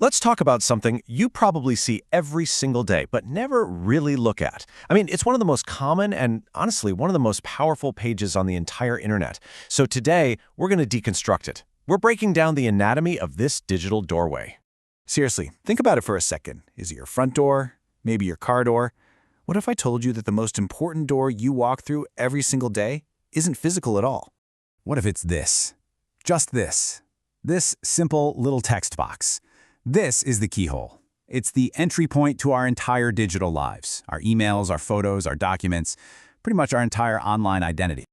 Let's talk about something you probably see every single day, but never really look at. I mean, it's one of the most common and, honestly, one of the most powerful pages on the entire internet. So today, we're going to deconstruct it. We're breaking down the anatomy of this digital doorway. Seriously, think about it for a second. Is it your front door? Maybe your car door? What if I told you that the most important door you walk through every single day isn't physical at all? What if it's this? Just this. This simple little text box. This is the keyhole. It's the entry point to our entire digital lives, our emails, our photos, our documents, pretty much our entire online identity.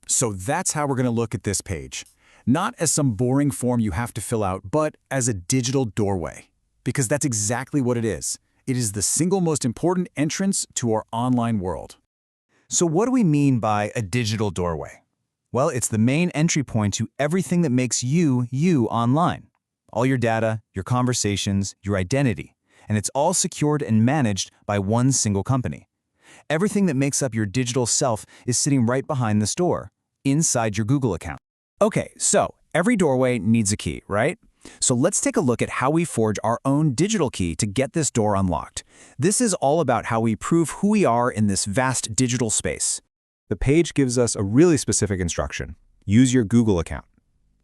So that's how we're going to look at this page. Not as some boring form you have to fill out, but as a digital doorway. Because that's exactly what it is. It is the single most important entrance to our online world. So what do we mean by a digital doorway? Well, it's the main entry point to everything that makes you, you online. All your data, your conversations, your identity. And it's all secured and managed by one single company. Everything that makes up your digital self is sitting right behind this door, inside your Google account. Okay, so every doorway needs a key, right? So let's take a look at how we forge our own digital key to get this door unlocked. This is all about how we prove who we are in this vast digital space. The page gives us a really specific instruction. Use your Google account.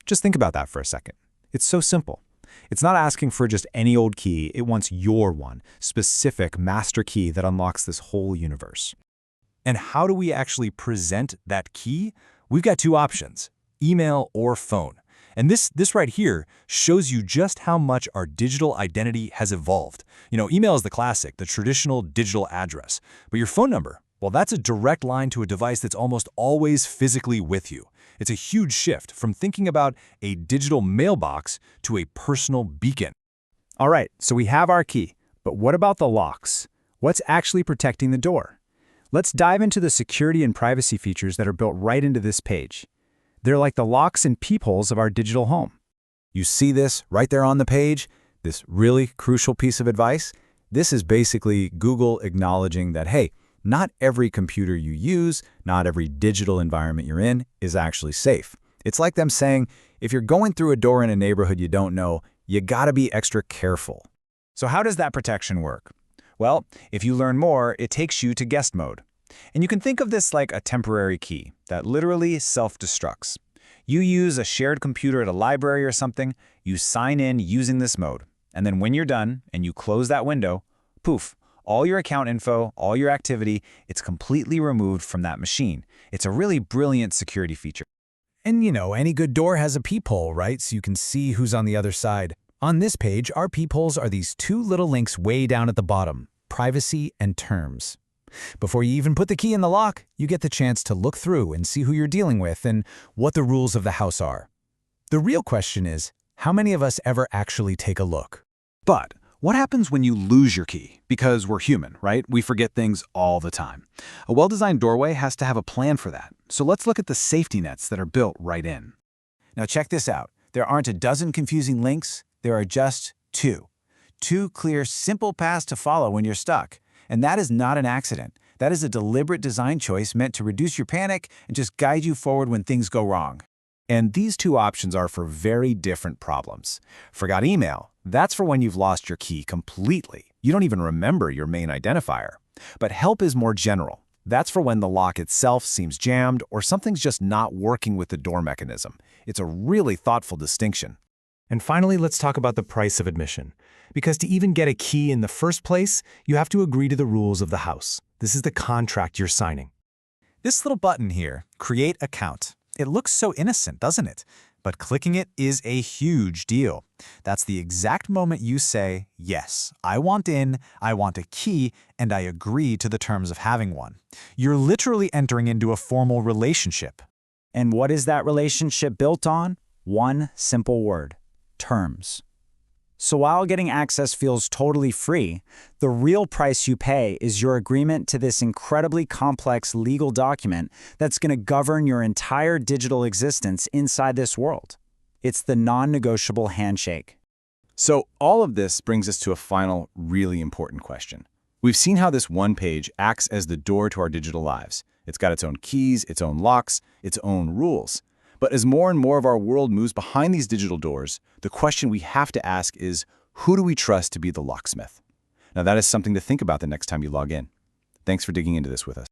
Just think about that for a second. It's so simple. It's not asking for just any old key. It wants your one, specific master key that unlocks this whole universe. And how do we actually present that key? We've got two options, email or phone. And this right here shows you just how much our digital identity has evolved. You know, email is the classic, the traditional digital address. But your phone number, well, that's a direct line to a device that's almost always physically with you. It's a huge shift from thinking about a digital mailbox to a personal beacon. All right, so we have our key, but what about the locks? What's actually protecting the door? Let's dive into the security and privacy features that are built right into this page. They're like the locks and peepholes of our digital home. You see this right there on the page? This really crucial piece of advice? This is basically Google acknowledging that, hey, not every computer you use, not every digital environment you're in is actually safe. It's like them saying, if you're going through a door in a neighborhood you don't know, you gotta be extra careful. So how does that protection work? Well, if you learn more, it takes you to guest mode. And you can think of this like a temporary key that literally self-destructs. You use a shared computer at a library or something, you sign in using this mode. And then when you're done and you close that window, poof, all your account info, all your activity, it's completely removed from that machine. It's a really brilliant security feature. And you know, any good door has a peephole, right? So you can see who's on the other side. On this page, our peepholes are these two little links way down at the bottom, privacy and terms. Before you even put the key in the lock, you get the chance to look through and see who you're dealing with and what the rules of the house are. The real question is, how many of us ever actually take a look? But what happens when you lose your key? Because we're human, right? We forget things all the time. A well-designed doorway has to have a plan for that. So let's look at the safety nets that are built right in. Now check this out. There aren't a dozen confusing links. There are just two. Two clear, simple paths to follow when you're stuck. And that is not an accident. That is a deliberate design choice meant to reduce your panic and just guide you forward when things go wrong. And these two options are for very different problems. Forgot email? That's for when you've lost your key completely. You don't even remember your main identifier. But help is more general. That's for when the lock itself seems jammed or something's just not working with the door mechanism. It's a really thoughtful distinction. And finally, let's talk about the price of admission. Because to even get a key in the first place, you have to agree to the rules of the house. This is the contract you're signing. This little button here, Create Account. It looks so innocent, doesn't it? But clicking it is a huge deal. That's the exact moment you say, yes, I want in, I want a key, and I agree to the terms of having one. You're literally entering into a formal relationship. And what is that relationship built on? One simple word: terms. So while getting access feels totally free, the real price you pay is your agreement to this incredibly complex legal document that's going to govern your entire digital existence inside this world. It's the non-negotiable handshake. So all of this brings us to a final, really important question. We've seen how this one page acts as the door to our digital lives. It's got its own keys, its own locks, its own rules. But as more and more of our world moves behind these digital doors, the question we have to ask is, Who do we trust to be the locksmith? Now that is something to think about the next time you log in. Thanks for digging into this with us.